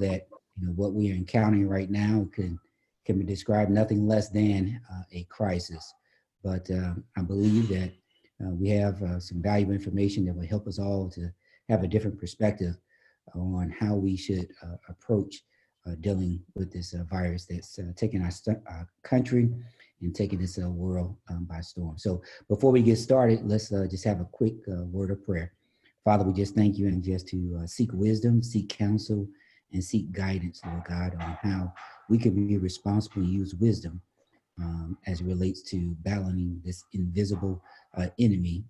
that what we are encountering right now can be described nothing less than a crisis. But I believe that we have some valuable information that will help us all to have a different perspective on how we should approach dealing with this virus that's taking our country and taking this world by storm. So before we get started, let's just have a quick word of prayer. Father, we just thank you and just to seek wisdom, seek counsel, and seek guidance, Lord God, on how we can be responsible and use wisdom as it relates to battling this invisible enemy,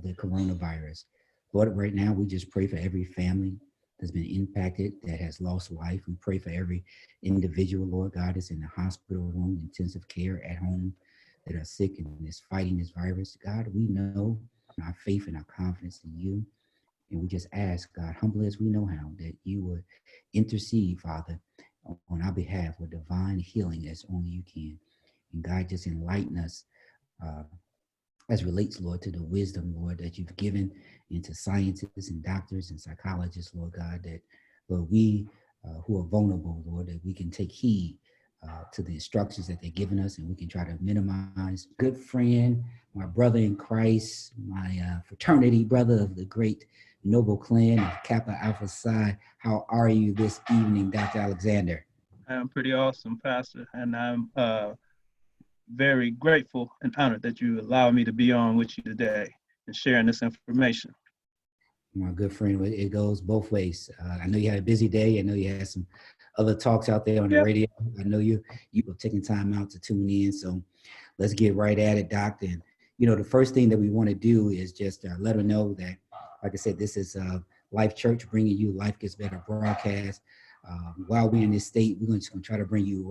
the coronavirus. Lord, right now, we just pray for every family that's been impacted, that has lost life. We pray for every individual, Lord God, that's in the hospital room, intensive care, at home, that are sick and is fighting this virus. God, we know our faith and our confidence in you. And we just ask, God, humbly as we know how, that you would intercede, Father, on our behalf with divine healing as only you can. And God, just enlighten us as relates, Lord, to the wisdom, Lord, that you've given into scientists and doctors and psychologists, Lord God, that, Lord, we who are vulnerable, Lord, that we can take heed to the instructions that they're giving us, and we can try to minimize. Good friend, my brother in Christ, my fraternity brother of the great noble clan of Kappa Alpha Psi. How are you this evening, Dr. Alexander? I'm pretty awesome, Pastor, and I'm very grateful and honored that you allow me to be on with you today and sharing this information. My good friend, it goes both ways. I know you had a busy day. I know you had some other talks out there on the radio. I know you were taking time out to tune in. So let's get right at it, Doctor. And, the first thing that we want to do is just let them know that, like I said, this is Life Church bringing you Life Gets Better broadcast. While we're in this state, we're just going to try to bring you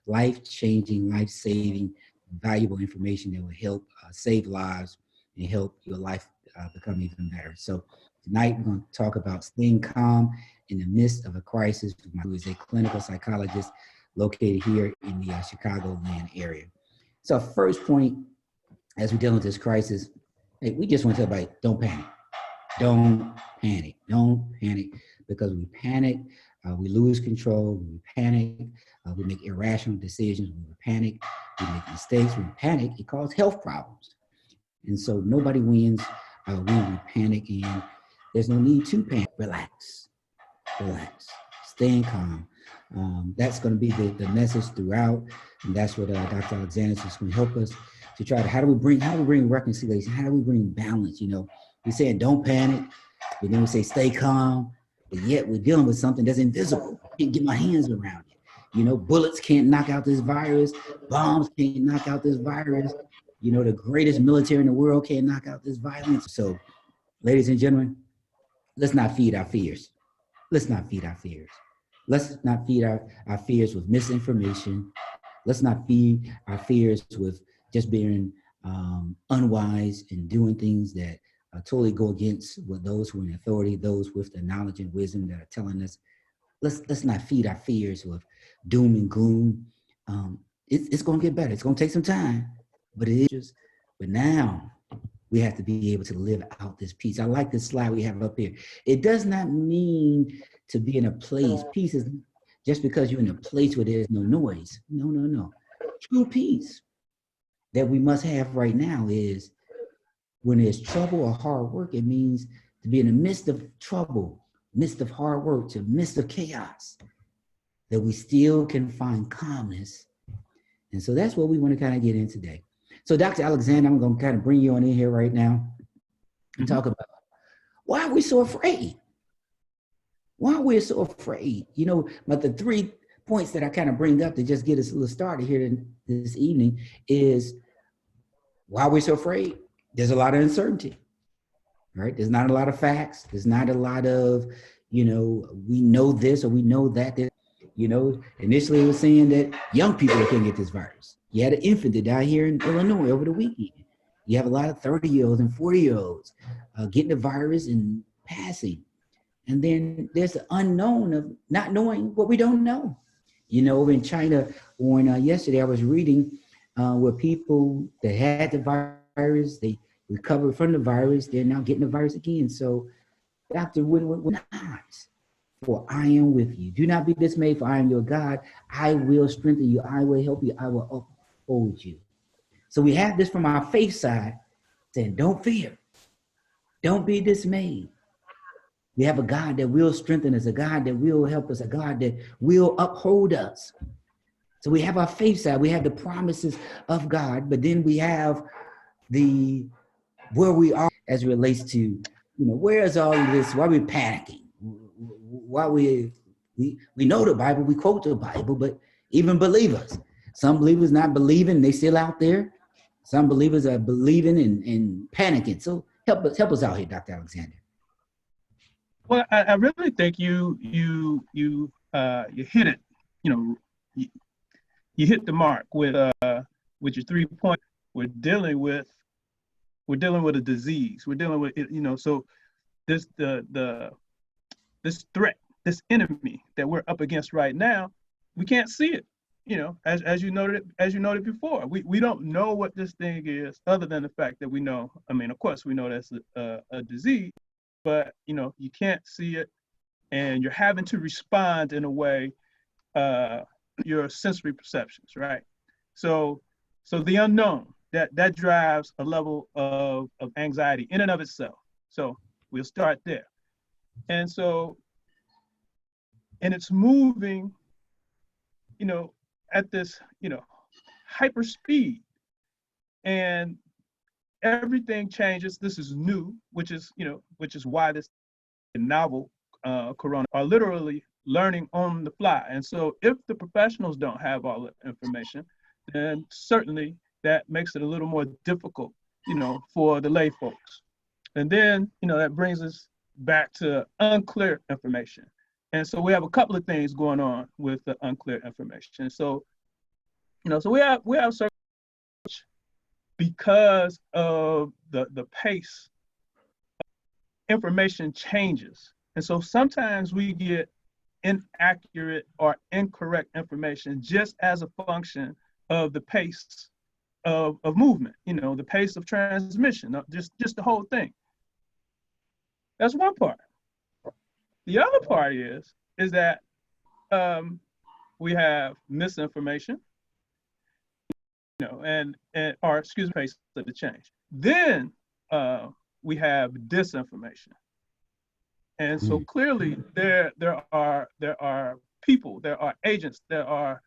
life-changing, life-saving, valuable information that will help save lives and help your life become even better. So tonight, we're going to talk about staying calm in the midst of a crisis, who is a clinical psychologist located here in the Chicagoland area. So our first point, as we're dealing with this crisis, hey, we just want to tell everybody, don't panic. Don't panic. Don't panic, because we panic, we lose control. When we panic, we make irrational decisions. When we panic, we make mistakes. When we panic, it causes health problems. And so nobody wins when we panic, and there's no need to panic. Relax, staying calm. That's going to be the message throughout, and that's what Dr. Alexander is going to help us to try to, how do we bring reconciliation? How do we bring balance? We're saying don't panic, but then we say stay calm, but yet we're dealing with something that's invisible. I can't get my hands around it. Bullets can't knock out this virus. Bombs can't knock out this virus. The greatest military in the world can't knock out this violence. So, ladies and gentlemen, let's not feed our fears. Let's not feed our fears. Let's not feed our fears with misinformation. Let's not feed our fears with just being unwise and doing things that totally go against what those who are in authority, those with the knowledge and wisdom that are telling us. Let's not feed our fears with doom and gloom. It's going to get better. It's going to take some time, but now we have to be able to live out this peace. I like this slide we have up here. It does not mean to be in a place. Peace is just because you're in a place where there's no noise. No. True peace that we must have right now is when there's trouble or hard work. It means to be in the midst of trouble, midst of hard work, to midst of chaos, that we still can find calmness. And so that's what we want to kind of get in today. So Dr. Alexander, I'm going to kind of bring you on in here right now and talk about why are we so afraid? Why are we so afraid? But the 3 points that I kind of bring up to just get us a little started here this evening is why we're so afraid. There's a lot of uncertainty, right? There's not a lot of facts. There's not a lot of, we know this or we know that. Initially it was saying that young people can't get this virus. You had an infant that died here in Illinois over the weekend. You have a lot of 30-year-olds and 40-year-olds getting the virus and passing. And then there's the unknown of not knowing what we don't know. Over in China, yesterday I was reading where people that had the virus, they recovered from the virus, they're now getting the virus again. So, Doctor, we're not for I am with you. Do not be dismayed, for I am your God. I will strengthen you. I will help you. I will uphold you. So we have this from our faith side saying, don't fear. Don't be dismayed. We have a God that will strengthen us, a God that will help us, a God that will uphold us. So we have our faith side, we have the promises of God, but then we have the where we are as it relates to, where is all of this? Why are we panicking? Why we know the Bible, we quote the Bible, but even believers, some believers not believing, they still out there. Some believers are believing and panicking. So help us out here, Dr. Alexander. Well, I really think you hit it. You hit the mark with your 3 points. We're dealing with a disease. We're dealing with So this this threat, this enemy that we're up against right now, we can't see it. As you noted before, we don't know what this thing is, other than the fact that we know. I mean, of course, we know that's a disease, but you can't see it, and you're having to respond in a way, your sensory perceptions, right? So the unknown that drives a level of anxiety in and of itself. So we'll start there, and it's moving, at this hyper speed, and everything changes. This is new, which is why this novel corona are literally learning on the fly. And so if the professionals don't have all the information, then certainly that makes it a little more difficult, for the lay folks. And then, that brings us back to unclear information. And so we have a couple of things going on with the unclear information. So, so we have certain, because of the pace, information changes. And so sometimes we get inaccurate or incorrect information just as a function of the pace of movement, the pace of transmission, just the whole thing. That's one part. The other part is that we have misinformation, or excuse me, pace of the change. Then we have disinformation. And so clearly there are people, there are agents, there are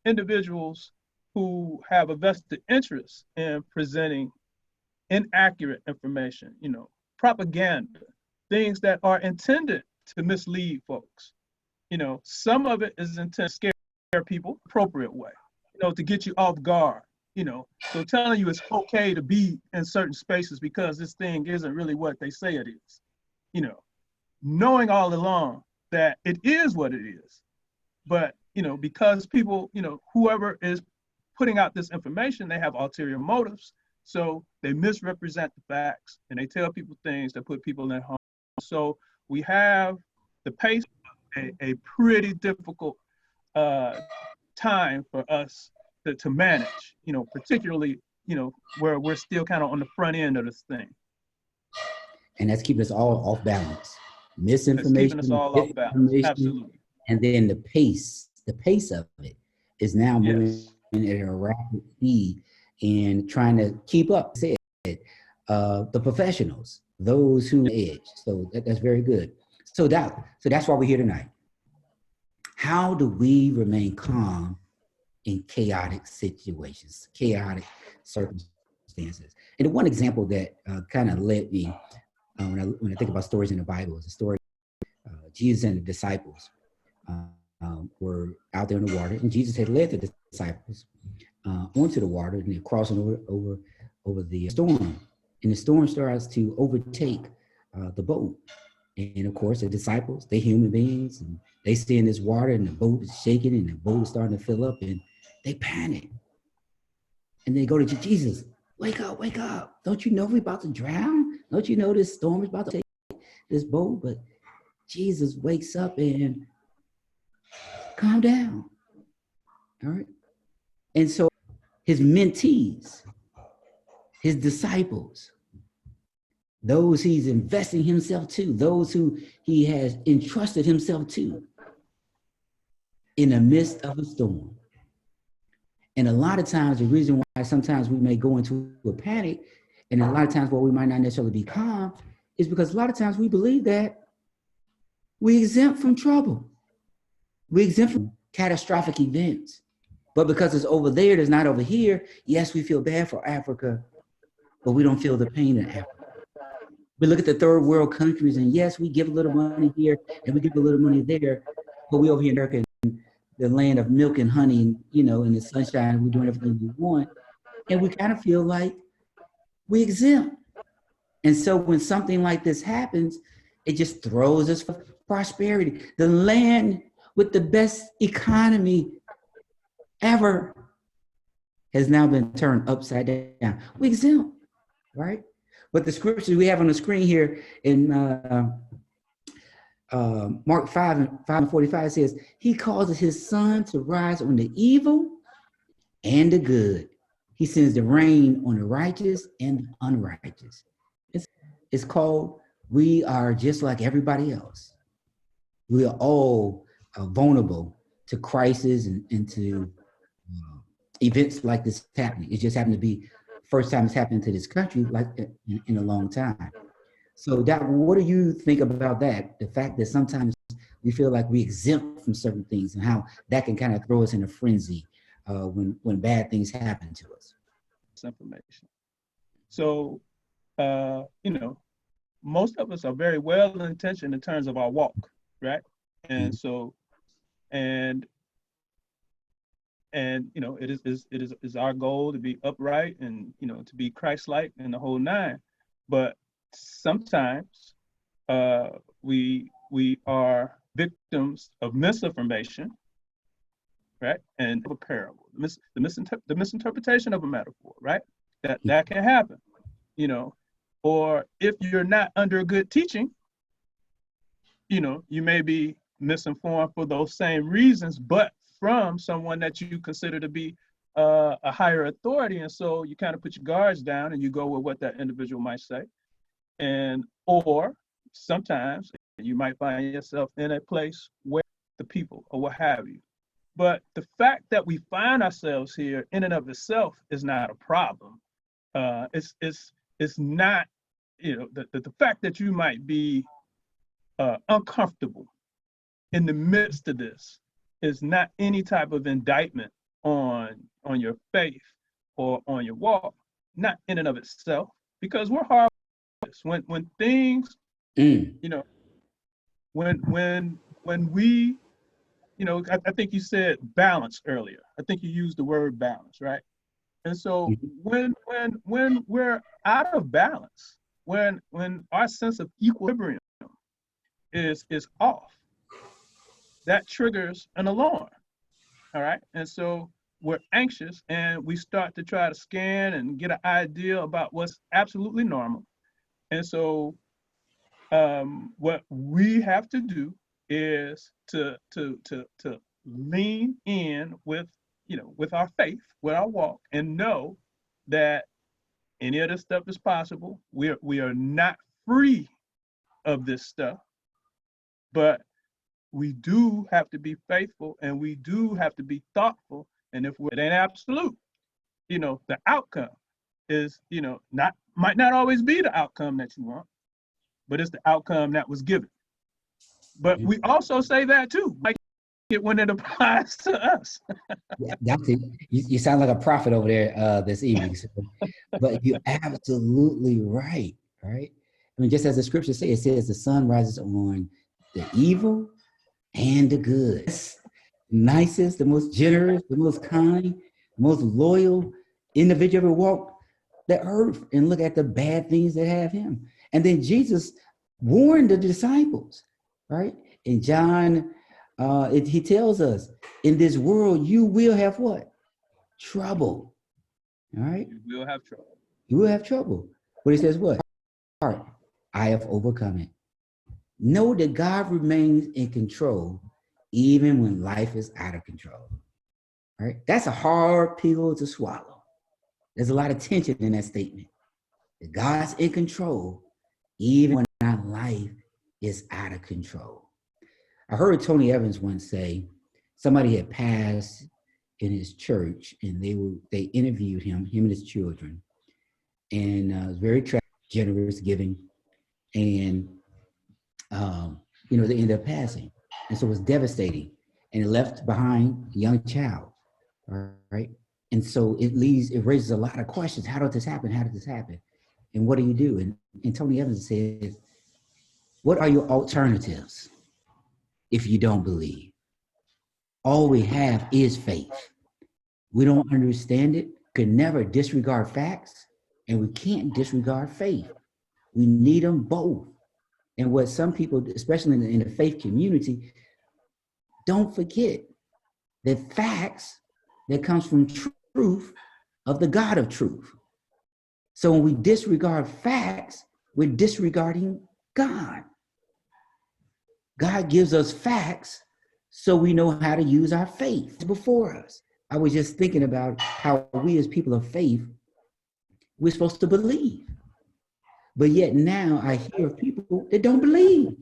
individuals who have a vested interest in presenting inaccurate information, propaganda, things that are intended to mislead folks. Some of it is intended to scare people appropriate way, to get you off guard, so telling you it's okay to be in certain spaces because this thing isn't really what they say it is, knowing all along that it is what it is. But, because people, whoever is putting out this information, they have ulterior motives. So they misrepresent the facts and they tell people things that put people in harm. So we have the pace, a pretty difficult time for us to manage, particularly, where we're still kind of on the front end of this thing. And that's keeping us all off balance. Misinformation, keeping us all off balance. Absolutely. And then the pace of it is now moving at a rapid speed and trying to keep up. The professionals, those who edge. So that's very good. So that's why we're here tonight. How do we remain calm in chaotic situations, chaotic circumstances? And the one example that kind of led me when I think about stories in the Bible is the story Jesus and the disciples were out there in the water, and Jesus had led the disciples onto the water, and they're crossing over the storm, and the storm starts to overtake the boat. And of course, the disciples, they're human beings, and they stay in this water, and the boat is shaking, and the boat is starting to fill up, and they panic. And they go to Jesus, wake up. Don't you know we're about to drown? Don't you know this storm is about to take this boat? But Jesus wakes up and calm down. All right. And so his mentees, his disciples, those he's investing himself to, those who he has entrusted himself to in the midst of a storm. And a lot of times, the reason why sometimes we may go into a panic, and a lot of times where we might not necessarily be calm, is because a lot of times we believe that we exempt from trouble. We exempt from catastrophic events. But because it's over there, it's not over here. Yes, we feel bad for Africa, but we don't feel the pain in Africa. We look at the third world countries, and yes, we give a little money here and we give a little money there, but we over here in America, the land of milk and honey, you know, in the sunshine, we're doing everything we want. And we kind of feel like we exempt. And so when something like this happens, it just throws us for prosperity. The land with the best economy ever has now been turned upside down. We exempt, right? But the scriptures we have on the screen here in Mark 5:45 says, he causes his sun to rise on the evil and the good. He sends the rain on the righteous and the unrighteous. It's called, we are just like everybody else. We are all vulnerable to crisis and to events like this happening. It just happened to be first time it's happened to this country like in a long time. So Doc, what do you think about that? The fact that sometimes we feel like we exempt from certain things and how that can kind of throw us in a frenzy when bad things happen to us. Information. So, you know, most of us are very well intentioned in terms of our walk, right? And so, and you know, it is our goal to be upright and, you know, to be Christ-like in the whole nine. But sometimes we are victims of misinformation, right? And a parable, the misinterpretation of a metaphor, right? That can happen, you know. Or if you're not under good teaching, you know, you may be misinformed for those same reasons, but from someone that you consider to be a higher authority. And so you kind of put your guards down and you go with what that individual might say. And, or sometimes you might find yourself in a place where the people or what have you. But the fact that we find ourselves here in and of itself is not a problem. It's not, you know, the fact that you might be uncomfortable in the midst of this is not any type of indictment on your faith or on your walk, not in and of itself, because we're hard. When things, you know, when we, you know, I think you said balance earlier. I think you used the word balance, right? And so when we're out of balance, when our sense of equilibrium is off, that triggers an alarm. All right. And so we're anxious and we start to try to scan and get an idea about what's absolutely normal. And so what we have to do is to lean in with, you know, with our faith, with our walk, and know that any of this stuff is possible. We are not free of this stuff, but we do have to be faithful and we do have to be thoughtful. And if it ain't absolute, you know, the outcome is, you know, might not always be the outcome that you want, but it's the outcome that was given. But we also say that too, like it when it applies to us. Yeah, that's it. You sound like a prophet over there this evening. So, but you're absolutely right, right? I mean, just as the scripture says, it says the sun rises on the evil and the good. It's nicest, the most generous, the most kind, the most loyal individual ever walked the earth, and look at the bad things that have him. And then Jesus warned the disciples, right? In John, he tells us, in this world, you will have what? Trouble. All right? You will have trouble. You will have trouble. But he says what? Heart, I have overcome it. Know that God remains in control even when life is out of control. All right? That's a hard pill to swallow. There's a lot of tension in that statement. That God's in control even when our life is out of control. I heard Tony Evans once say somebody had passed in his church, and they interviewed him and his children, and it was very generous, giving, and they ended up passing, and so it was devastating, and it left behind a young child, all right, and so it raises a lot of questions. How did this happen? How did this happen? And what do you do? And Tony Evans said, what are your alternatives if you don't believe? All we have is faith. We don't understand it, could never disregard facts, and we can't disregard faith. We need them both. And what some people, especially in the faith community, don't forget that facts that comes from truth of the God of truth. So when we disregard facts, we're disregarding God. God gives us facts so we know how to use our faith before us. I was just thinking about how we as people of faith, we're supposed to believe. But yet now I hear of people that don't believe.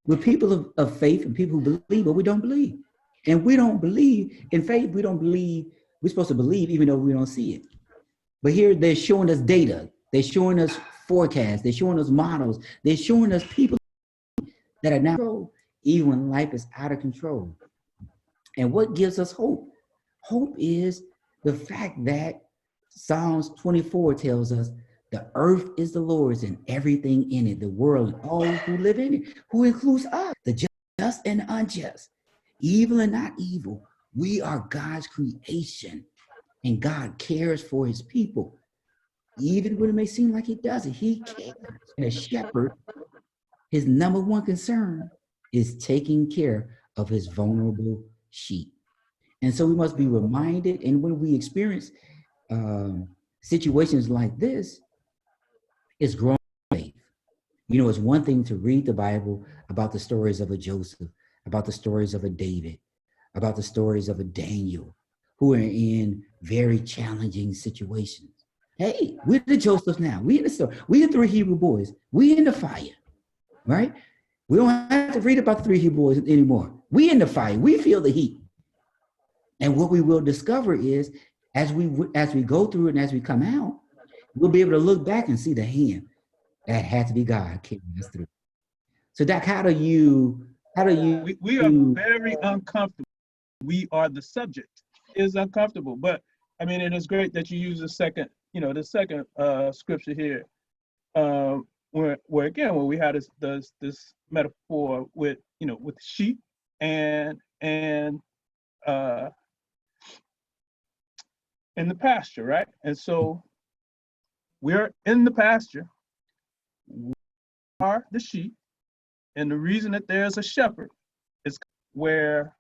We're people of faith and people who believe, but we don't believe. And we don't believe in faith. We don't believe. We're supposed to believe even though we don't see it. But here they're showing us data. They're showing us forecasts. They're showing us models. They're showing us people that are now controlled, even when life is out of control. And what gives us hope? Hope is the fact that Psalms 24 tells us the earth is the Lord's and everything in it, the world and all who live in it, who includes us, the just and unjust, evil and not evil. We are God's creation, and God cares for his people. Even when it may seem like he doesn't, he cares. And a shepherd, his number one concern is taking care of his vulnerable sheep. And so we must be reminded, and when we experience situations like this, it's growing faith. It's one thing to read the Bible about the stories of a Joseph, about the stories of a David, about the stories of a Daniel, who are in very challenging situations. Hey, we're the Josephs now. We in the story. We the three Hebrew boys. We in the fire, right? We don't have to read about the three Hebrew boys anymore. We in the fire. We feel the heat. And what we will discover is, as we go through it and as we come out, we'll be able to look back and see the hand that had to be God carrying us through. So, Doc, how do you? We are very uncomfortable. We are the subject. It's uncomfortable, but I mean, it is great that you use the second scripture here, where again, when we had this metaphor with sheep and in the pasture, right? And so we're in the pasture, we are the sheep, and the reason that there's a shepherd is where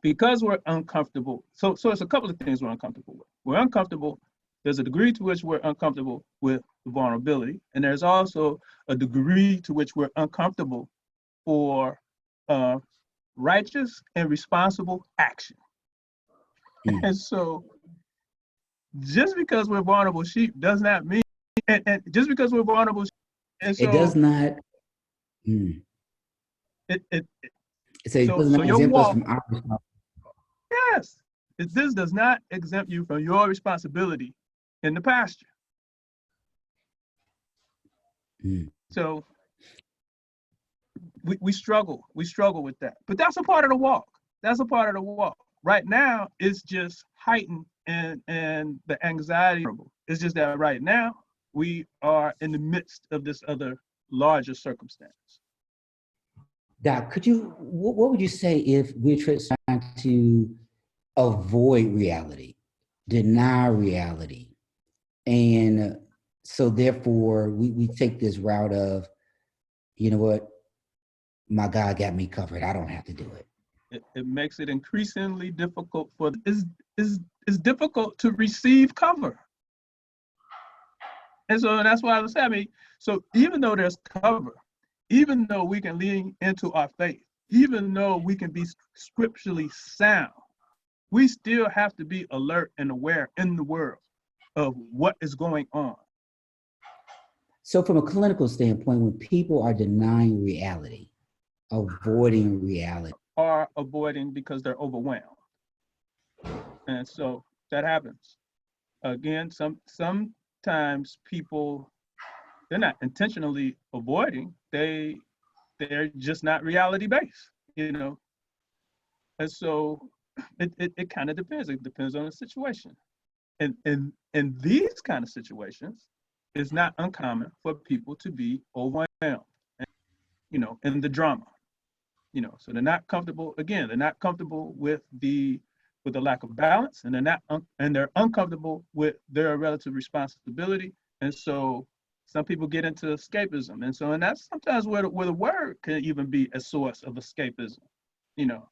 because we're uncomfortable. So it's a couple of things we're uncomfortable with. We're uncomfortable. There's a degree to which we're uncomfortable with vulnerability, and there's also a degree to which we're uncomfortable for righteous and responsible action. And so just because we're vulnerable sheep does not mean, and just because we're vulnerable sheep, and so it does not. It does not exempt us from our responsibility. Yes, this does not exempt you from your responsibility in the pasture. So we struggle with that, but that's a part of the walk. Right now, it's just heightened, and the anxiety. It's just that right now we are in the midst of this other larger circumstance. Doc, what would you say if we're trying to avoid reality, deny reality, and so therefore we take this route of, you know what, my God got me covered, I don't have to do it. It makes it increasingly difficult it's difficult to receive cover. And so that's why I was saying, so even though there's cover, even though we can lean into our faith, even though we can be scripturally sound, we still have to be alert and aware in the world of what is going on. So from a clinical standpoint, when people are denying reality, avoiding reality, are avoiding because they're overwhelmed. And so that happens. Again, sometimes people, they're not intentionally avoiding, they're just not reality based, you know. And so it kind of depends. It depends on the situation. And in these kind of situations, it's not uncommon for people to be overwhelmed, you know, in the drama, you know. So they're not comfortable. Again, they're not comfortable with the lack of balance, and they're uncomfortable with their relative responsibility. And so some people get into escapism, and that's sometimes where the word can even be a source of escapism, you know.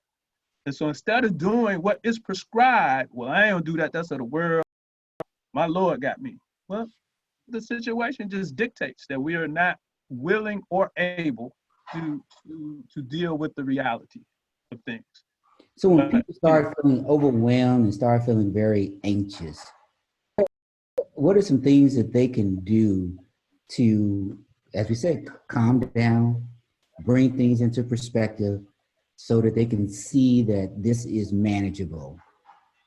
And so instead of doing what is prescribed, well, I ain't gonna do that. That's of the world. My Lord got me. Well, the situation just dictates that we are not willing or able to deal with the reality of things. so when But people start feeling overwhelmed and start feeling very anxious, what are some things that they can do to, as we said, calm down, bring things into perspective so that they can see that this is manageable?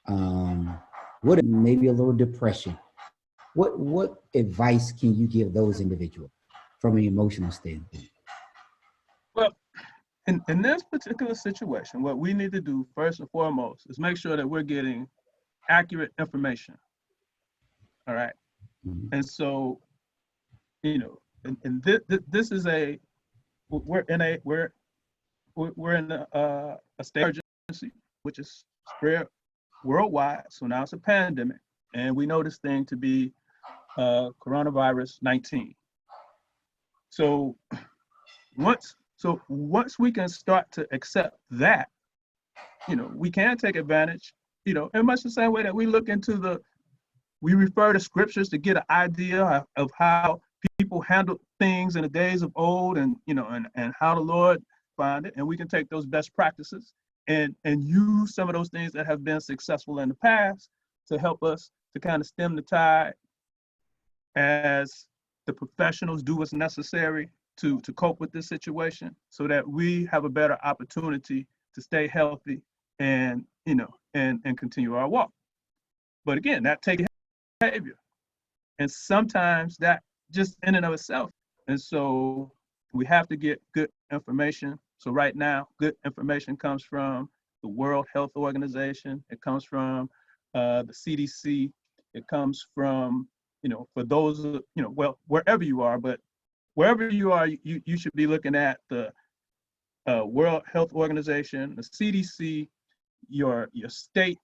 What maybe a little depression? What advice can you give those individuals from an emotional standpoint? well, in this particular situation, what we need to do first and foremost is make sure that we're getting accurate information. All right. Mm-hmm. And so, you know, and this is we're in a state of emergency, which is spread worldwide. So now it's a pandemic, and we know this thing to be coronavirus 19. So once we can start to accept that, you know, we can take advantage, you know, in much the same way that we refer to scriptures to get an idea of how people handled things in the days of old, and you know, and how the Lord find it, and we can take those best practices and use some of those things that have been successful in the past to help us to kind of stem the tide as the professionals do what's necessary to cope with this situation, so that we have a better opportunity to stay healthy and, you know, and continue our walk. But again, that takes behavior, and sometimes that just in and of itself. And so we have to get good information. So right now, good information comes from the World Health Organization. It comes from the CDC. It comes from, you know, for those, you know, well, wherever you are, but wherever you are, you should be looking at the World Health Organization, the CDC, your state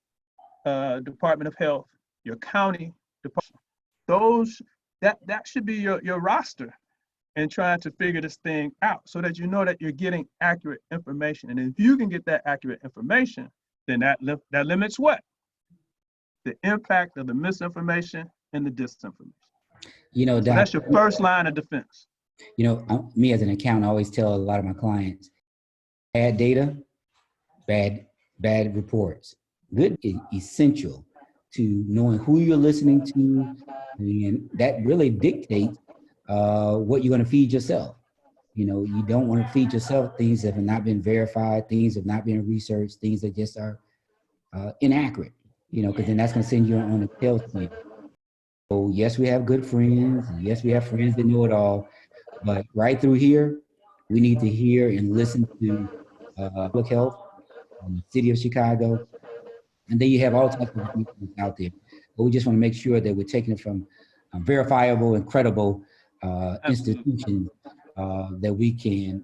Department of Health, your county department. Those that should be your roster, and trying to figure this thing out so that you know that you're getting accurate information. And if you can get that accurate information, then that limits what? The impact of the misinformation and the disinformation. You know, So Doc, that's your first line of defense. you know, me as an accountant, I always tell a lot of my clients, bad data, bad reports. Good is essential to knowing who you're listening to, and that really dictates what you're going to feed yourself. You know, you don't want to feed yourself things that have not been verified, things have not been researched, things that just are inaccurate. You know, because then that's going to send you on a tailspin. So yes, we have good friends. Yes, we have friends that know it all. But right through here, we need to hear and listen to public health, the city of Chicago, and then you have all types of information out there. But we just want to make sure that we're taking it from verifiable and credible institutions that we can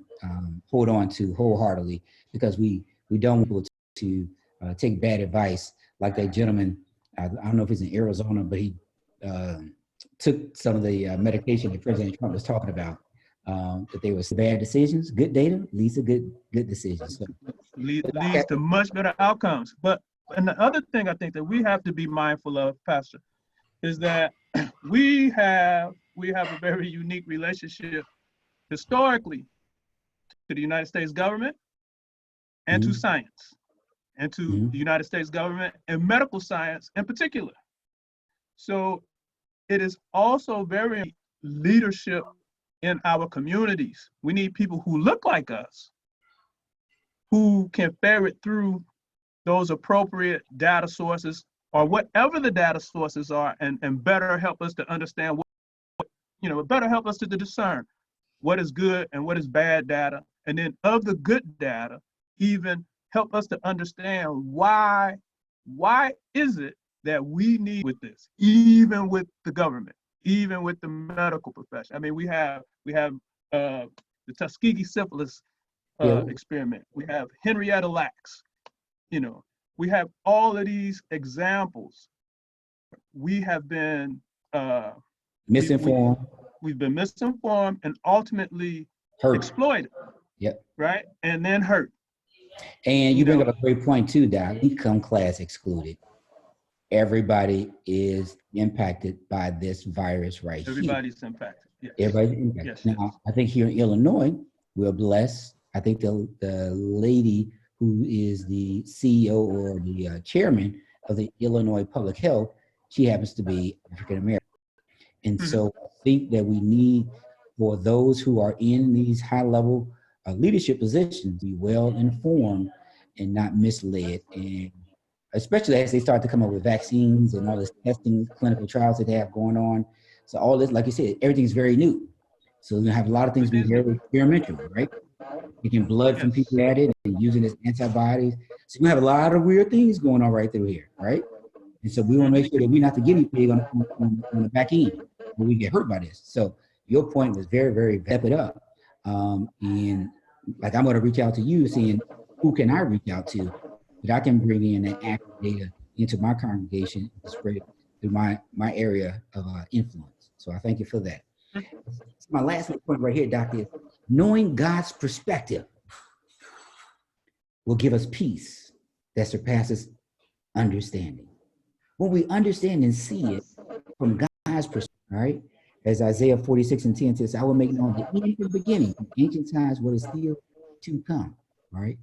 hold on to wholeheartedly, because we don't want people to take bad advice like that gentleman. I don't know if he's in Arizona, but he took some of the medication that President Trump was talking about. That they were bad decisions. Good data leads to good decisions. So, leads to much better outcomes. But and the other thing I think that we have to be mindful of, Pastor, is that we have a very unique relationship historically to the United States government and to science, and to the United States government and medical science in particular. So it is also very leadership in our communities. We need people who look like us, who can ferret through those appropriate data sources or whatever the data sources are, and better help us to understand better help us to discern what is good and what is bad data. And then of the good data, even help us to understand why is it that we need with this, even with the government, even with the medical profession. I mean, we have the Tuskegee syphilis experiment. We have Henrietta Lacks. We have all of these examples. We have been misinformed. We've been misinformed and ultimately hurt. Exploited. Yep. Right? And then hurt. And you bring up a great point too, Doc. Income class excluded. Everybody is impacted by this virus right Everybody's here. impacted. Yes. Everybody's impacted. Yes, now, I think here in Illinois, we're blessed. I think the lady who is the CEO or the chairman of the Illinois Public Health, she happens to be African American. And so I think that we need, for those who are in these high level leadership positions, be well informed and not misled. And especially as they start to come up with vaccines and all this testing, clinical trials that they have going on. So all this, like you said, everything's very new. So we're gonna have a lot of things be very experimental, right? Taking blood from people at it and using as antibodies. So we have a lot of weird things going on right through here, right? And so we want to make sure that we're not the guinea pig on the back end where we get hurt by this. So your point was very, very step it up. And like I'm going to reach out to you, seeing who can I reach out to that I can bring in that accurate data into my congregation and spread it through my area of influence. So I thank you for that. My last point right here, Doctor, is knowing God's perspective will give us peace that surpasses understanding. When we understand and see it from God's perspective, right? As Isaiah 46:10 says, I will make known the end of the beginning, from ancient times what is still to come, right?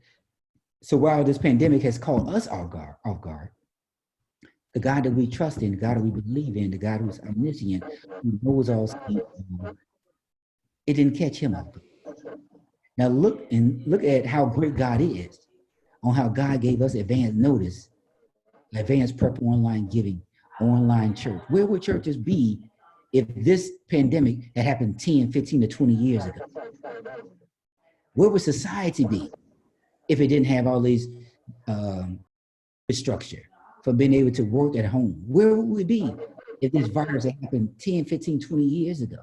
So while this pandemic has caught us off guard, the God that we trust in, the God that we believe in, the God who's omniscient, who knows all things, it didn't catch him off guard. Now look at how great God is, on how God gave us advance notice, advanced prep online giving, online church. Where would churches be if this pandemic had happened 10, 15 to 20 years ago? Where would society be if it didn't have all these structure for being able to work at home? Where would we be if this virus had happened 10, 15, 20 years ago?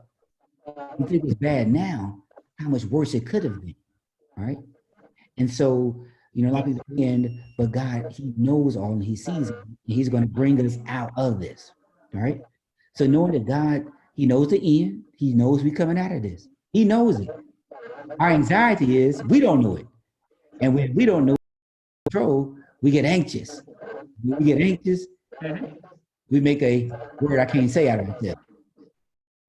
We think it's bad now, how much worse it could have been, right? And so, a lot of people end, but God, he knows all and he sees it, and he's going to bring us out of this, all right? So knowing that God, he knows the end, he knows we're coming out of this. He knows it. Our anxiety is we don't know it. And when we don't know control, we get anxious. When we get anxious, we make a word I can't say out of it.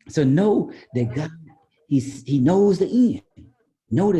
So know that God, he knows the end. Know that